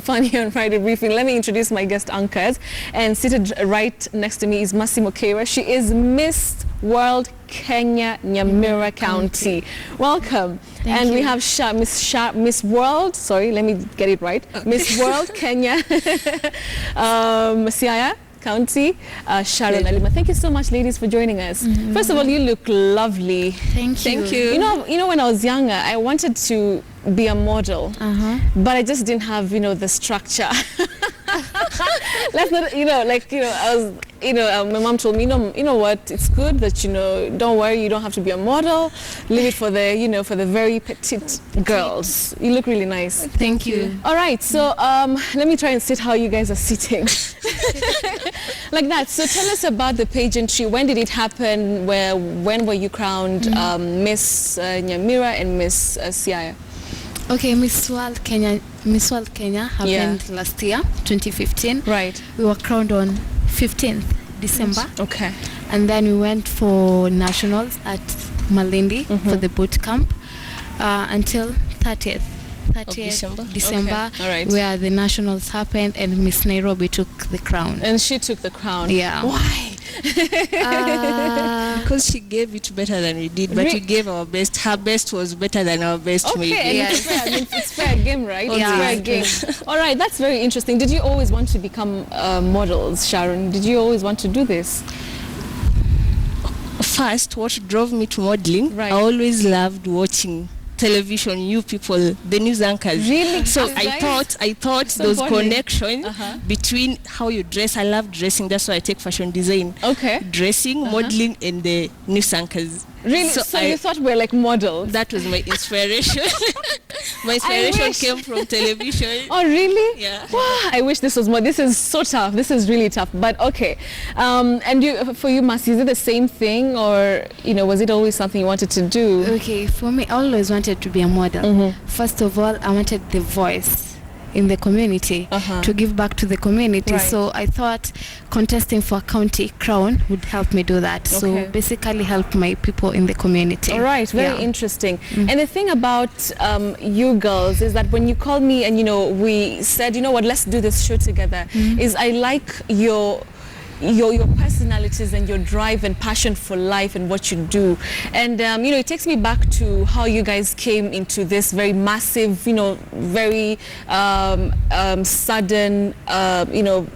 Fun here on Friday Briefing. Let me introduce my guest anchors. And seated right next to me is Mokeira. She is Miss World Kenya Nyamira County. Welcome. Thank you. We have Miss World. Sorry, let me get it right. Miss World Kenya Siaya County, Sharon, Halima. Thank you so much, ladies, for joining us. First of all, you look lovely. Thank you. You know, when I was younger, I wanted to be a model, but I just didn't have, the structure. Let's not, I was, my mom told me, you know what, it's good that, don't worry, you don't have to be a model. Leave it for the, for the very petite girls. You look really nice. Thank you. All right, so let me try and sit how you guys are sitting. Like that. So tell us about the pageantry. When did it happen? When were you crowned Miss Nyamira and Miss Siaya? Okay, Miss World Kenya happened last year, 2015. Right. We were crowned on 15th December. Okay. And then we went for nationals at Malindi for the boot camp until 30th December, okay. All right. Where the nationals happened and Miss Nairobi took the crown. And she took the crown. Yeah. Why? Because she gave it better than we did, but we gave our best. Her best was better than our best. Okay, maybe. and it's fair. I mean, it's fair game, right? Yeah. It's fair game. All right, that's very interesting. Did you always want to become models, Sharon? Did you always want to do this? First, what drove me to modeling, right. I always loved watching television, you people, the news anchors. Really? So I thought so those funny. connections between how you dress. I love dressing. That's why I take fashion design. Okay. Dressing, modeling, and the news anchors. Really? So you thought we're like models? That was my inspiration. My inspiration came from television. Oh, really? Yeah. Wow, I wish this was more. This is so tough. This is really tough. But okay. And for you, Masi, is it the same thing, or was it always something you wanted to do? Okay, for me, I always wanted to be a model. First of all, I wanted the voice in the community to give back to the community. Right. So I thought contesting for a county crown would help me do that. Okay. So basically help my people in the community. All right, very interesting. And the thing about you girls is that when you called me and we said, what, let's do this show together, is I like your personalities and your drive and passion for life and what you do. And it takes me back to how you guys came into this very massive, very sudden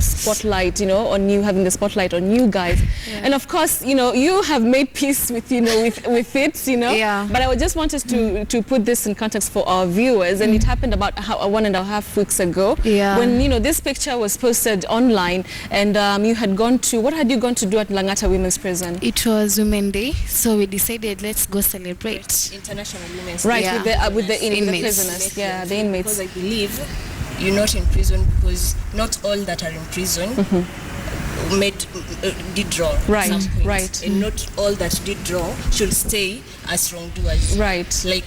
spotlight, on you, having the spotlight on you guys. And of course, you have made peace with with it, Yeah. But I just want us to put this in context for our viewers. And it happened about 1.5 weeks ago, when this picture was posted online, and you had gone to, what had you gone to do at Langata Women's Prison? It was Women's Day, so we decided let's go celebrate International Women's Right, Yeah. with the Inmates. prisoners, the inmates. Because I believe you're not in prison because not all that are in prison did wrong. Right, at some point. right. And not all that did wrong should stay as wrongdoers. Right. Like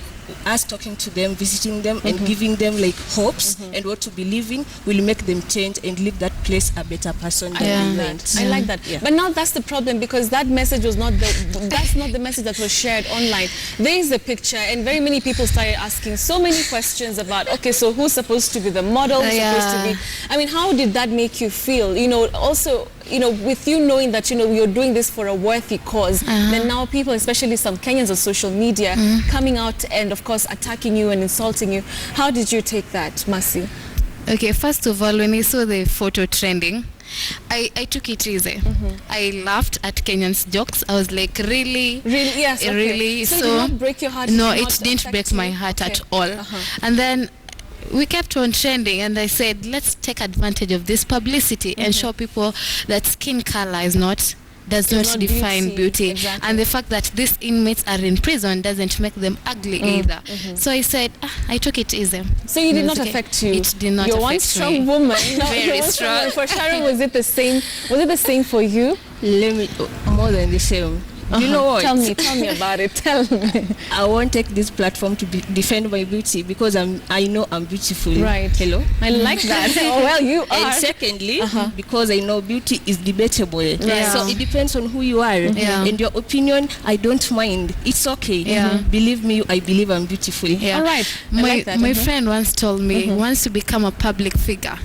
us talking to them, visiting them, and giving them like hopes and what to believe in will make them change and leave that place a better person than they went. I like that. Yeah. But now that's the problem, because that message was that's not the message that was shared online. There is a picture, and very many people started asking so many questions about, okay, so who's supposed to be the model? Who's supposed to be? I mean, how did that make you feel? Also, with you knowing that, you're doing this for a worthy cause, then now people, especially some Kenyans on social media, coming out and, of course, attacking you and insulting you. How did you take that, Masi? Okay, first of all, when I saw the photo trending, I took it easy. I laughed at Kenyans' jokes. I was like, really? Really? Yes. Okay. Really? So it did not break your heart? No, it didn't break my heart at all. And then we kept on trending, and I said, let's take advantage of this publicity and show people that skin color does not define beauty. Exactly. And the fact that these inmates are in prison doesn't make them ugly either. So I said, I took it easy. So it did not affect you? It did not You're affect one me. strong woman. Very strong. For Sharon, was it the same? Was it the same for you? More than the same. Do you know what? Tell me about it. Tell me. I won't take this platform to defend my beauty because I know I'm beautiful. Right. Hello? I like that. Oh, well, you are. And secondly, because I know beauty is debatable. Yeah. So it depends on who you are. Yeah. And your opinion, I don't mind. It's okay. Yeah. Believe me, I believe I'm beautiful. Yeah. All right. I My, like that. my friend once told me, once you become a public figure,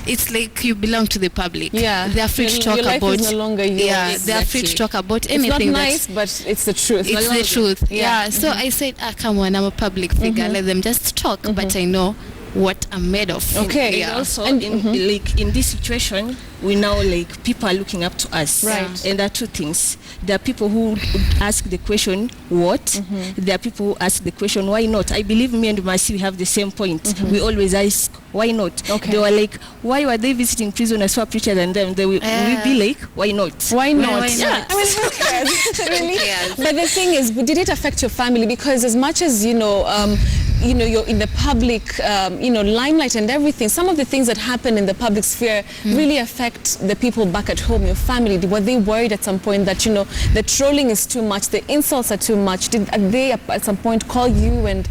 it's like you belong to the public. Yeah. They are free to talk your life about. is no longer yours. Yeah, they are free to talk about It's anything. not nice, but it's the truth. It's the truth. Yeah. Yeah. So I said, come on, I'm a public figure. Let them just talk. But I know what I'm made of. Okay. And also, And- in this situation, we now like people are looking up to us. Right. And there are two things. There are people who ask the question, what? There are people who ask the question, why not? I believe me and Mercy, we have the same point. We always ask, why not? Okay. They were like, why were they visiting prisoners who are preacher than them? They will we be like, why not? Why not? why Yeah. not? I mean, who cares? Really? Yes. But the thing is, did it affect your family? Because as much as, you're in the public, limelight and everything, some of the things that happen in the public sphere really affect the people back at home, your family. Were they worried at some point that, the trolling is too much, the insults are too much? Did they at some point call you and,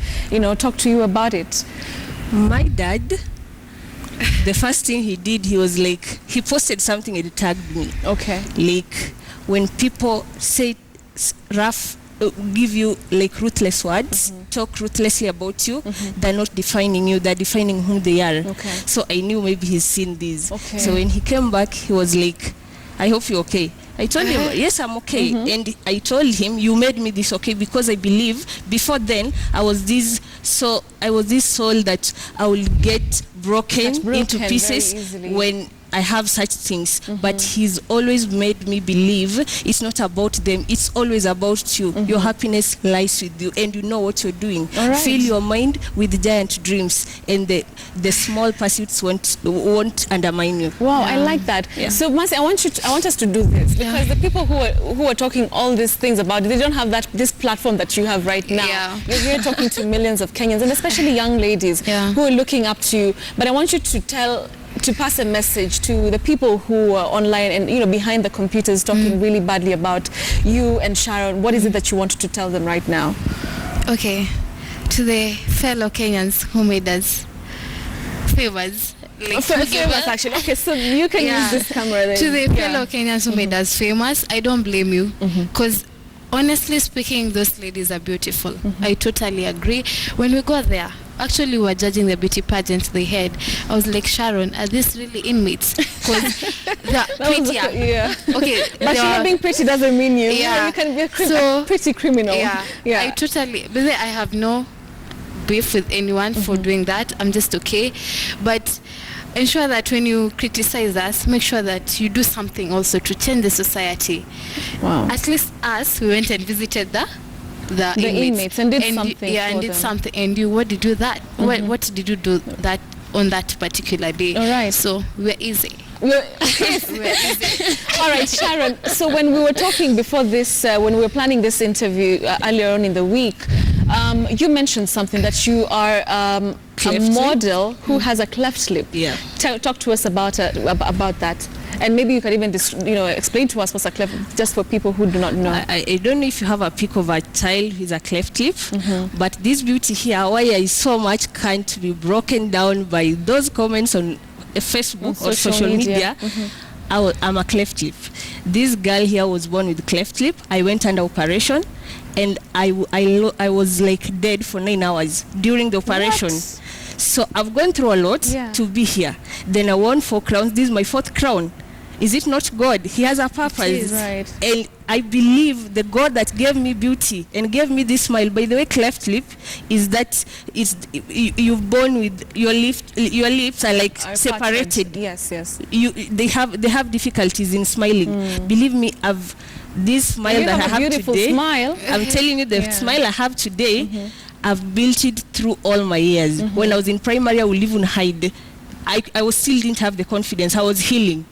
talk to you about it? My dad, the first thing he did, he was like, he posted something and tagged me. Okay. Like when people say rough, give you like ruthless words, talk ruthlessly about you, they're not defining you, they're defining who they are. Okay. So I knew maybe he's seen this. Okay. So when he came back, he was like, I hope you're okay. I told him, yes, I'm okay. And I told him, you made me this okay because I believe before then I was this soul that I will get broken into very pieces easily. when I have such things. But he's always made me believe it's not about them, it's always about you. Your happiness lies with you and you know what you're doing. All right. Fill your mind with giant dreams and the small pursuits won't undermine you. Wow, I like that. Yeah. So, Mercy, I want us to do this because the people who are talking all these things about it, they don't have this platform that you have right now. Yeah. You're here talking to millions of Kenyans and especially young ladies who are looking up to you. But I want you to pass a message to the people who are online and behind the computers talking really badly about you and Sharon. What is it that you want to tell them right now? Okay. To the fellow Kenyans who made us famous. Famous, actually. Okay, so you can use this camera then. To the fellow Kenyans who made us famous, I don't blame you. Because honestly speaking, those ladies are beautiful. I totally agree. When we got there, actually we were judging the beauty pageants they had. I was like, Sharon, are these really inmates? Because they're prettier. Yeah. Okay. But being pretty doesn't mean you. Yeah. You can be a So, pretty criminal. Yeah. I totally. But then I have no beef with anyone for doing that. I'm just okay. But ensure that when you criticize us, make sure that you do something also to change the society. Wow. At least us, we went and visited the inmates and did something. Yeah, and for did them. something. And you, what did you do that? What did you do that on that particular day? All right. So we're easy. We're easy. All right, Sharon. So when we were talking before this, when we were planning this interview earlier on in the week, you mentioned something that you are a model who has a cleft lip. Yeah. Talk to us about that. And maybe you could even explain to us what's a cleft, just for people who do not know. I don't know if you have a pic of a child with a cleft lip, but this beauty here, why I so much can't be broken down by those comments on Facebook or social media. I'm a cleft lip. This girl here was born with cleft lip. I went under operation and I was like dead for 9 hours during the operation. What? So I've gone through a lot to be here. Then I won 4 crowns. This is my 4th crown. Is it not God? He has a purpose. Right. And I believe the God that gave me beauty and gave me this smile, by the way, cleft lip, is that you've born with your lips are like separated. Parted. Yes. They have difficulties in smiling. Believe me, this smile you that I have a have beautiful today. Smile. I'm telling you, the smile I have today, I've built it through all my years. When I was in primary, I would even hide. I still didn't have the confidence. I was healing.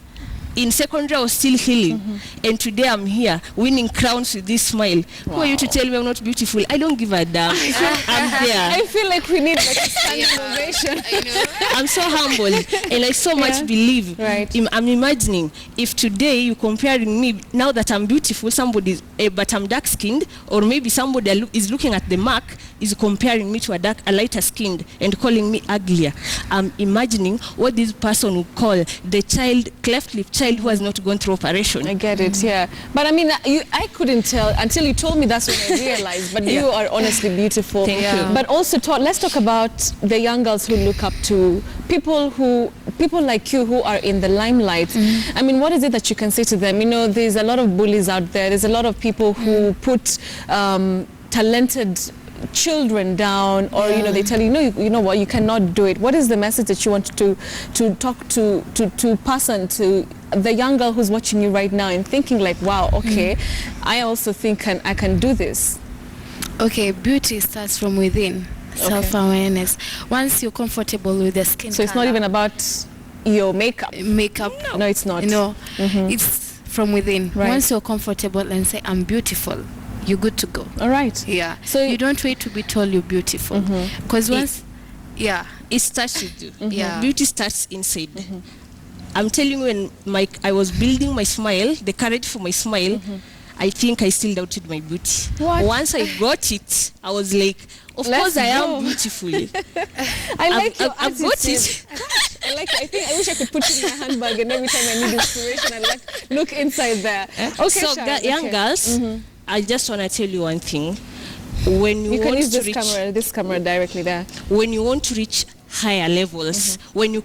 In secondary, I was still healing. And today I'm here, winning crowns with this smile. Who are you to tell me I'm not beautiful? I don't give a damn. I'm there. I feel like we need like a standing ovation. I know. I'm so humble, and I so much believe. Right. I'm imagining if today you comparing me, now that I'm beautiful, somebody, but I'm dark skinned, or maybe somebody is looking at the mark, is comparing me to a lighter skinned and calling me uglier. I'm imagining what this person would call the cleft lip child who has not gone through operation. I get it, yeah. But I mean, I couldn't tell until you told me. That's when I realized. But you are honestly beautiful. Thank you. But also, let's talk about the young girls who look up to people like you who are in the limelight. I mean, what is it that you can say to them? You know, there's a lot of bullies out there. There's a lot of people who put talented children down, or they tell you, you know what, you cannot do it. What is the message that you want to talk to pass on to the young girl who's watching you right now and thinking like, wow, okay, I also think I can do this? Okay, beauty starts from within. Self-awareness. Once you're comfortable with the skin so it's not even about your makeup. No, it's not. No, it's from within. Right. Once you're comfortable and say, I'm beautiful, you're good to go. All right. Yeah. So you don't wait to be told you're beautiful. Because once, it starts with you. Yeah. Beauty starts inside. I'm telling you, when I was building my smile, the courage for my smile, I think I still doubted my beauty. What? Once I got it, I was like, of course I am beautiful. I like your I've got attitude. it. Gosh, I wish I could put it in my handbag, and every time I need inspiration, I like look inside there. Okay, So Sharon, young girls, I just want to tell you one thing. When you can want use to this camera directly there. when you want to reach higher levels, when you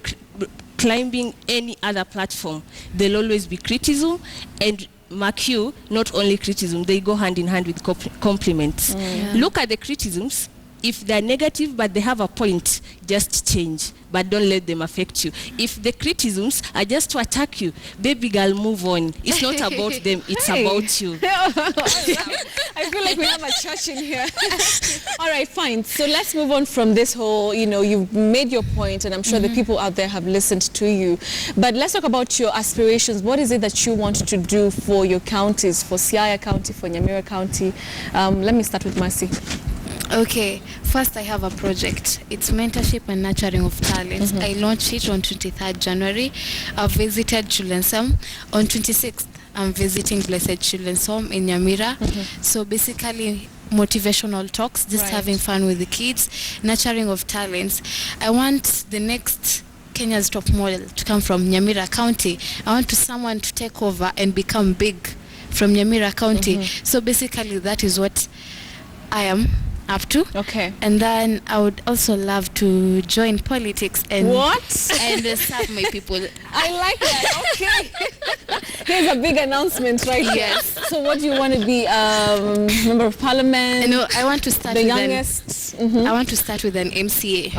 climbing any other platform, there'll always be criticism, and mark you, not only criticism, they go hand in hand with compliments. Look at the criticisms. If they're negative but they have a point, just change, but don't let them affect you. If the criticisms are just to attack you, baby girl, move on. It's not about them, it's about you. I feel like we have a church in here. All right, fine. So let's move on from this whole, you've made your point, and I'm sure the people out there have listened to you. But let's talk about your aspirations. What is it that you want to do for your counties, for Siaya County, for Nyamira County? Let me start with Mercy. Okay, first I have a project. It's mentorship and nurturing of talents. I launched it on 23rd January. I've visited Children's Home. On 26th, I'm visiting Blessed Children's Home in Nyamira. So basically, motivational talks, just having fun with the kids, nurturing of talents. I want the next Kenya's top model to come from Nyamira County. I want someone to take over and become big from Nyamira County. So basically, that is what I am up to. Okay. And then I would also love to join politics and What? and serve my people. I like that. Okay. Here's a big announcement right here. Yes. So what do you want to be? Member of Parliament? No, I want to start The with youngest? I want to start with an MCA. Okay.